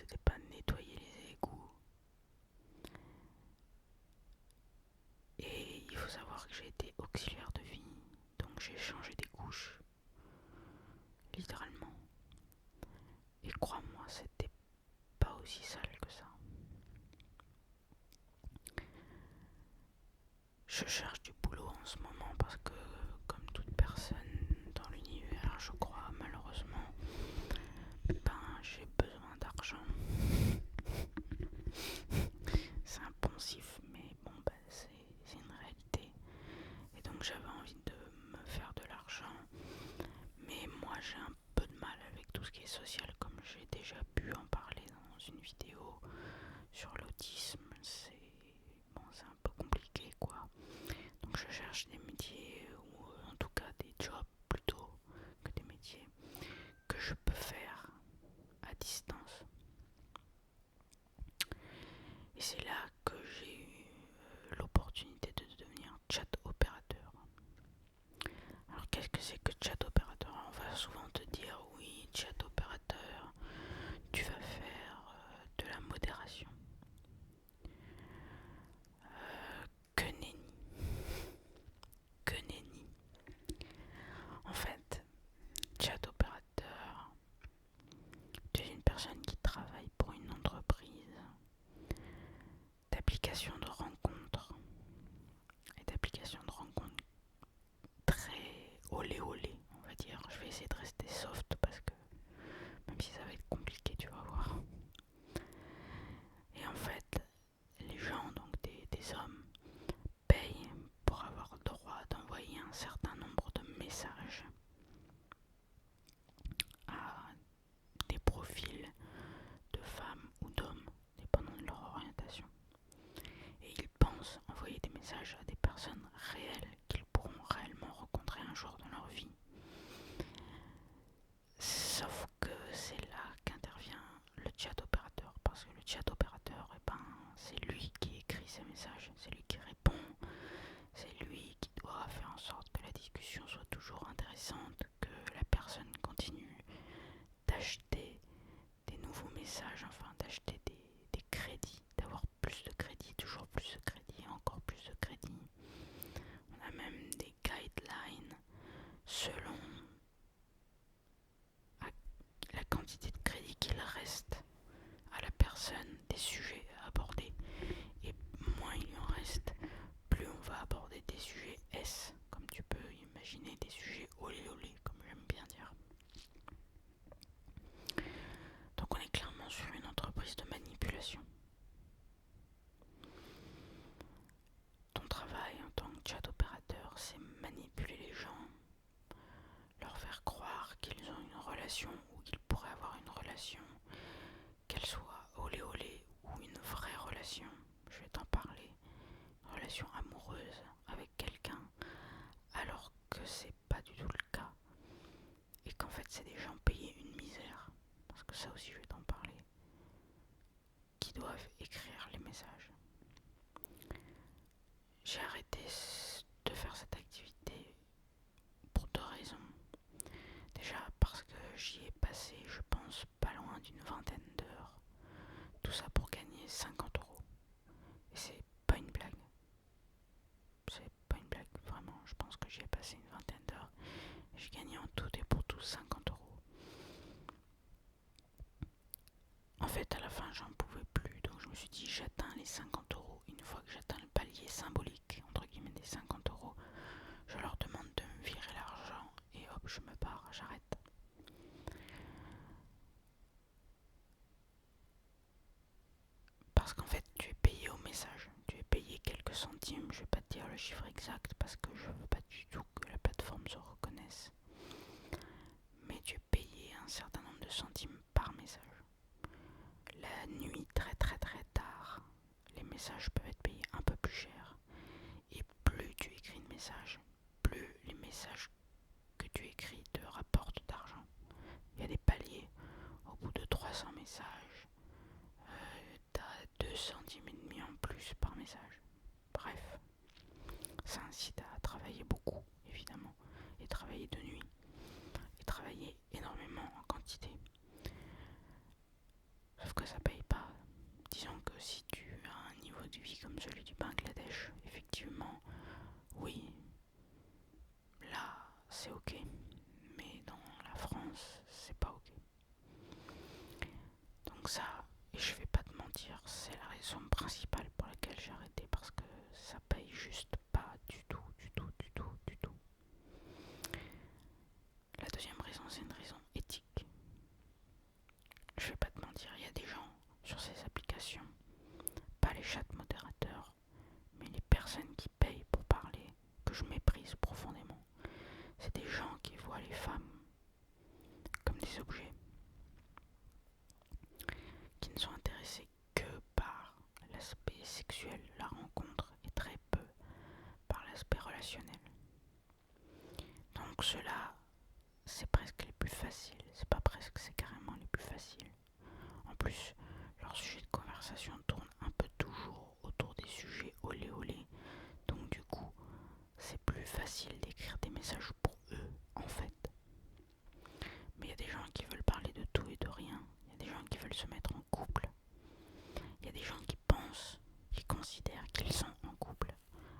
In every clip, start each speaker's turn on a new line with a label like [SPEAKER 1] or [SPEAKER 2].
[SPEAKER 1] c'était pas nettoyer les égouts. Et il faut savoir que j'ai été auxiliaire de vie, donc j'ai changé des couches, littéralement. Et crois-moi, c'était pas aussi sale que ça. Je cherche du boulot en ce moment parce que, comme toute personne dans l'univers, je crois, malheureusement, j'ai besoin d'argent. C'est impensif, mais bon, c'est une réalité. Et donc j'avais envie de me faire de l'argent. Mais moi j'ai un peu de mal avec tout ce qui est social, comme j'ai déjà pu en parler dans une vidéo sur l'autisme. C'est un peu compliqué quoi. Donc je cherche des métiers, ou en tout cas des jobs plutôt que des métiers que je peux faire à distance. Et c'est là que j'ai eu l'opportunité de devenir chat opérateur. Alors qu'est-ce que c'est que chat opérateur? On va souvent te dire oui, chat opérateur, tu vas faire de la modération. Que nenni. Que nenni. En fait, chat opérateur, tu es une personne qui travaille pour une entreprise d'application de rencontres. Et d'application de rencontres très olé olé, on va dire. Je vais essayer de rester soft parce que même si ça va être compliqué, tu vas voir. Et en fait, les gens, donc des hommes, payent pour avoir le droit d'envoyer un certain nombre de messages à des profils de femmes ou d'hommes, dépendant de leur orientation. Et ils pensent envoyer des messages à des personnes réelles qu'ils pourront réellement rencontrer un jour dans leur vie. Sauf que c'est là qu'intervient le chat opérateur, parce que le chat opérateur, c'est lui qui écrit ses messages, c'est lui qui répond, c'est lui qui doit faire en sorte que la discussion soit toujours intéressante, que la personne continue d'acheter des nouveaux messages, enfin d'acheter des crédits, d'avoir plus de crédits, toujours plus de crédits, encore plus de crédits. On a même des guidelines selon la quantité de crédit qu'il reste à la personne, des sujets à aborder. Et moins il en reste, plus on va aborder des sujets S, comme tu peux imaginer, des sujets olé olé, comme j'aime bien dire. Donc on est clairement sur une entreprise de manipulation. Ton travail en tant que chat opérateur, c'est manipuler les gens, leur faire croire qu'ils ont une relation ou qu'ils pourraient avoir une relation, qu'elle soit olé olé ou une vraie relation. Je vais t'en parler. Une relation amoureuse avec quelqu'un, alors que c'est pas du tout le cas. Et qu'en fait c'est des gens payés une misère, parce que ça aussi je vais t'en parler, qui doivent écrire les messages. J'ai arrêté de faire cette activité pour deux raisons. Déjà parce que j'y ai passé, je pense, pas loin d'une vingtaine d'heures. Tout ça pour gagner 50 euros. Et c'est pas une blague. C'est pas une blague, vraiment. Je pense que j'y ai passé une vingtaine d'heures. Et j'ai gagné en tout et pour tout 50 euros. En fait, à la fin, j'en pouvais plus. Donc je me suis dit, j'atteins les 50 euros. Une fois que j'atteins le palier symbolique, entre guillemets, des 50 euros, je leur demande de me virer l'argent. Et hop, je me barre, j'arrête. Parce qu'en fait, tu es payé au message. Tu es payé quelques centimes. Je vais pas te dire le chiffre exact parce que je veux pas du tout que la plateforme se reconnaisse. Mais tu es payé un certain nombre de centimes par message. La nuit, très très très tard, les messages peuvent être payés un peu plus cher. Et plus tu écris de messages, plus les messages que tu écris te rapportent d'argent. Il y a des paliers. Au bout de 300 messages, t'as 2 centimes et demi en plus par message. Bref, ça incite à travailler beaucoup, évidemment, et travailler de nuit, et travailler énormément en quantité. Sauf que ça vie comme celui du Bangladesh, effectivement, oui, là, c'est ok. Mais dans la France, c'est pas ok. Donc ça, et je vais pas te mentir, c'est la raison principale pour laquelle j'ai arrêté, parce que ça paye juste pas du tout, du tout, du tout, du tout. La deuxième raison, c'est une raison éthique. Je vais pas te mentir, il y a des gens sur ces applications, pas les chats modérateurs, mais les personnes qui payent pour parler, que je méprise profondément. C'est des gens qui voient les femmes comme des objets, qui ne sont intéressés que par l'aspect sexuel, la rencontre, et très peu par l'aspect relationnel. Donc ceux-là, c'est presque les plus faciles, c'est pas presque, c'est carrément les plus faciles. En plus, leur sujet de conversation tourne un peu toujours autour des sujets olé olé, donc du coup, c'est plus facile d'écrire des messages pour eux, en fait. Mais il y a des gens qui veulent parler de tout et de rien, il y a des gens qui veulent se mettre en couple, il y a des gens qui pensent, qui considèrent qu'ils sont en couple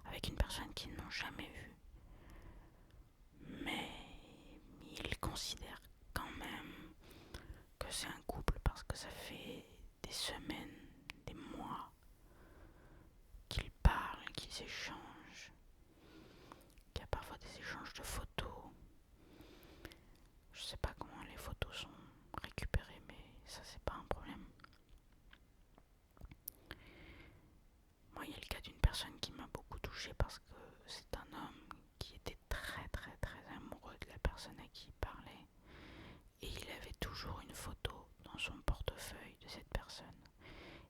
[SPEAKER 1] avec une personne qu'ils n'ont jamais vue. Mais ils considèrent quand même que c'est un couple parce que ça fait des semaines, des mois qu'ils parlent, qu'ils échangent, qu'il y a parfois des échanges de photos. Je sais pas comment les photos sont récupérées, mais ça c'est pas un problème. Moi, il y a le cas d'une personne qui m'a beaucoup touché parce que c'est un homme qui était très très très amoureux de la personne à qui il parlait, et il avait toujours une photo dans son portefeuille de cette personne.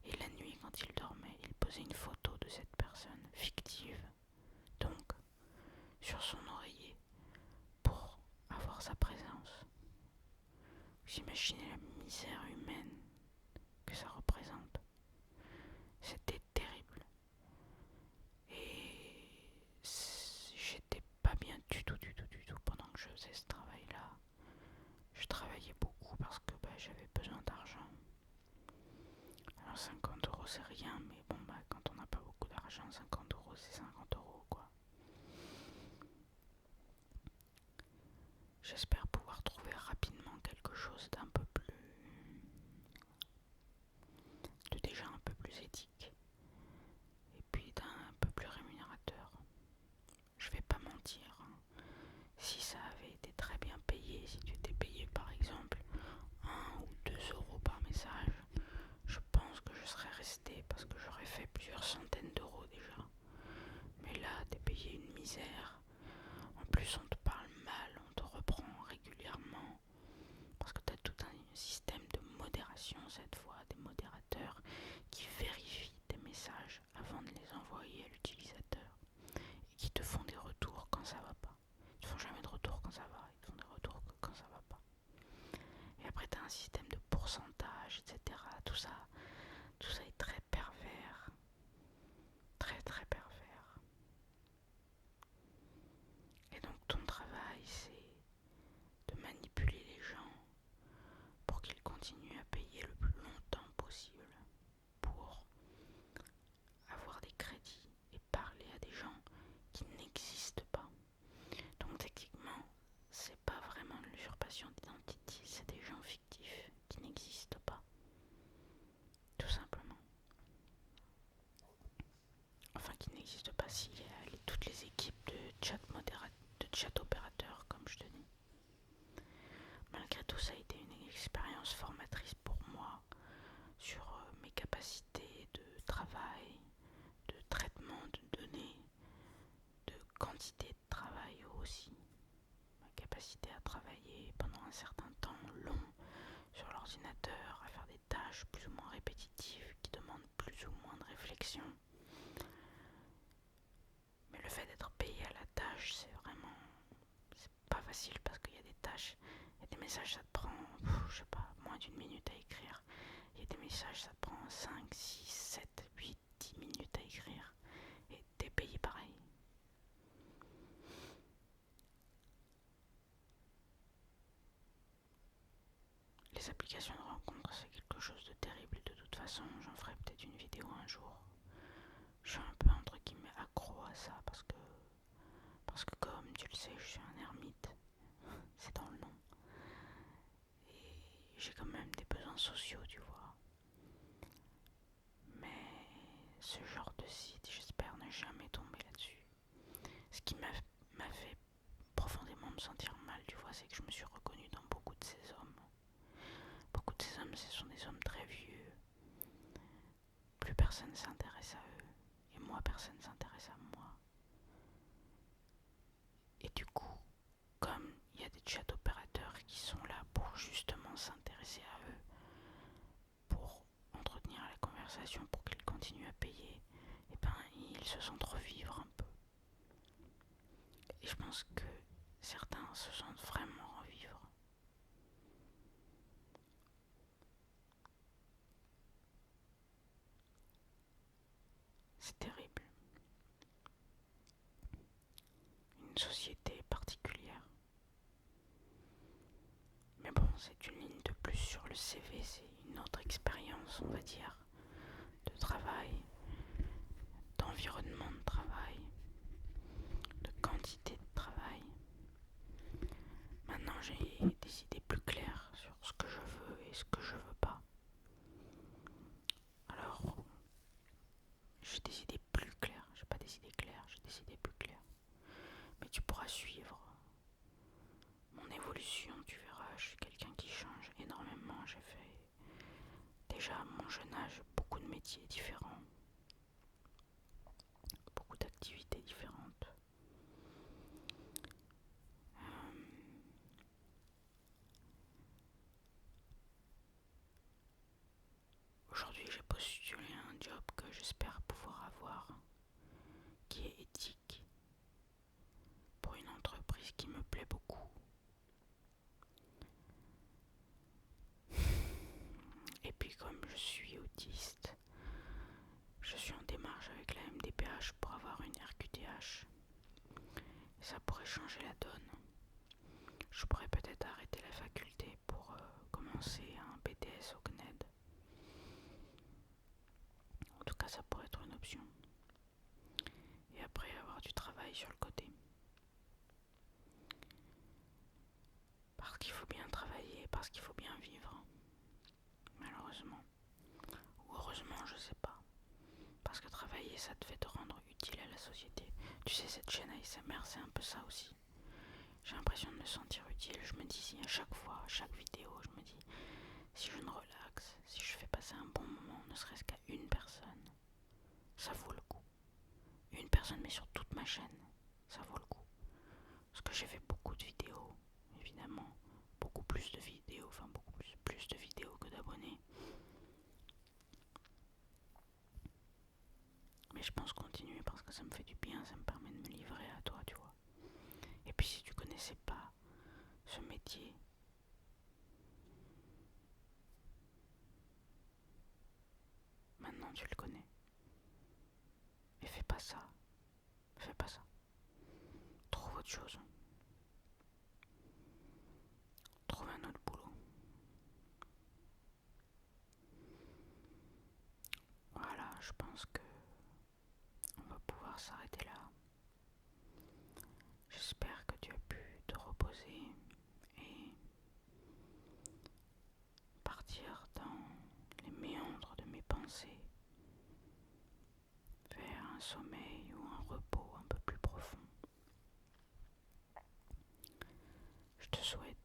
[SPEAKER 1] Et la nuit, quand il dormait, il posait une photo de cette personne fictive, donc sur son oreiller, pour avoir sa présence. Vous imaginez la misère humaine que ça représente. C'était terrible. Et j'étais pas bien du tout, du tout, du tout pendant que je faisais ce travail-là. Je travaillais beaucoup parce que j'avais besoin d'argent. Alors 50 € c'est rien, mais bon quand on n'a pas beaucoup d'argent, 50 € c'est 50 € quoi. J'espère pouvoir trouver rapidement quelque chose d'un peu plus, de déjà un peu plus éthique, et puis d'un peu plus rémunérateur. Je vais pas mentir, hein. Si ça avait été très bien payé, si tu étais payé par exemple 1 ou 2 € par message, je pense que je serais resté parce que j'aurais fait plusieurs centaines d'euros déjà. Mais là, t'es payé une misère. En plus, on te parle mal, on te reprend régulièrement parce que t'as tout un système de modération cette fois, des modérateurs qui vérifient tes messages avant de les envoyer à l'utilisateur et qui te font des retours quand ça va pas. Ils te font jamais de retour quand ça va, ils te font des retours quand ça va pas. Et après, t'as un système de pourcentage, etc. Tout ça est très pervers. Très très pervers. Et donc ton travail, c'est de manipuler les gens pour qu'ils continuent à payer le plus longtemps possible pour avoir des crédits et parler à des gens qui n'existent pas. Donc techniquement, c'est pas vraiment de l'usurpation d'identité, c'est des gens fictifs qui n'existent pas. Tout simplement. Enfin, qui n'existent pas s'il y a toutes les équipes de chat opérateurs, comme je te dis. Malgré tout, ça a été une expérience formatrice pour moi sur mes capacités de travail, de traitement de données, de quantité de travail aussi. Ma capacité à travailler pendant un certain temps long sur l'ordinateur, à faire des tâches plus ou moins répétitives qui demandent plus ou moins de réflexion. Mais le fait d'être payé à la tâche, c'est pas facile parce qu'il y a des tâches, il y a des messages, ça te prend, je sais pas, moins d'une minute à écrire. Il y a des messages, ça te prend 5, 6, 7, 8, 10 minutes à écrire. Et t'es payé pareil. Les applications de rencontres, c'est quelque chose de terrible. De toute façon, j'en ferai peut-être une vidéo un jour. je suis un peu entre guillemets accro à ça parce que comme tu le sais, je suis un ermite, c'est dans le nom. Et j'ai quand même des besoins sociaux, tu vois. Mais ce genre de site, j'espère ne jamais tomber là-dessus. Ce qui m'a fait profondément me sentir mal, tu vois, c'est que je me suis reconnue dans beaucoup de ces hommes. Beaucoup de ces hommes, ce sont des hommes très vieux. Plus personne ne s'intéresse à eux. Et moi, personne ne s'intéresse à moi. Et du coup, comme il y a des chat opérateurs qui sont là pour justement s'intéresser à eux, pour entretenir la conversation, pour qu'ils continuent à payer, et ben ils se sentent revivre un peu. Et je pense que certains se sentent vraiment revivre. C'est terrible. Une société particulière. Mais bon, c'est une ligne de plus sur le CV, c'est une autre expérience, on va dire, de travail, d'environnement de travail, de quantité de travail. Maintenant, j'ai des idées plus claires sur ce que je veux et ce que je veux pas. Alors, j'ai des idées plus claires. J'ai pas des idées claires, j'ai des idées plus claires. Mais tu pourras suivre mon évolution, tu verras. Je suis quelqu'un qui change énormément. J'ai fait déjà à mon jeune âge beaucoup de métiers différents, beaucoup d'activités différentes. Aujourd'hui, j'ai postulé un job que j'espère pouvoir avoir, qui est éthique, pour une entreprise qui me plaît beaucoup. Et puis comme je suis autiste, je suis en démarche avec la MDPH pour avoir une RQTH. Et ça pourrait changer la donne. Je pourrais peut-être arrêter la faculté pour commencer un BTS au CNED. En tout cas, ça pourrait être une option. Et après avoir du travail sur le côté. Parce qu'il faut bien travailler, parce qu'il faut bien vivre. Malheureusement. Ou heureusement, je sais pas. Parce que travailler, ça te fait te rendre utile à la société. Tu sais, cette chaîne ASMR, c'est un peu ça aussi. J'ai l'impression de me sentir utile. Je me dis, si à chaque fois, à chaque vidéo, je me dis, si je me relaxe, si je fais passer un bon moment, ne serait-ce qu'à une personne, ça vaut le coup. Une personne, mais sur toute ma chaîne, ça vaut le coup. Parce que j'ai fait beaucoup de vidéos, évidemment. Beaucoup plus de vidéos, enfin beaucoup plus de vidéos que d'abonnés. Mais je pense continuer parce que ça me fait du bien, ça me permet de me livrer à toi, tu vois. Et puis si tu connaissais pas ce métier, maintenant tu le connais. Et fais pas ça. Fais pas ça. Trouve autre chose. Trouve un autre boulot. Voilà, je pense que on va pouvoir s'arrêter là. J'espère que tu as pu te reposer et partir dans les méandres de mes pensées vers un sommeil ou un repos un peu plus profond. Je te souhaite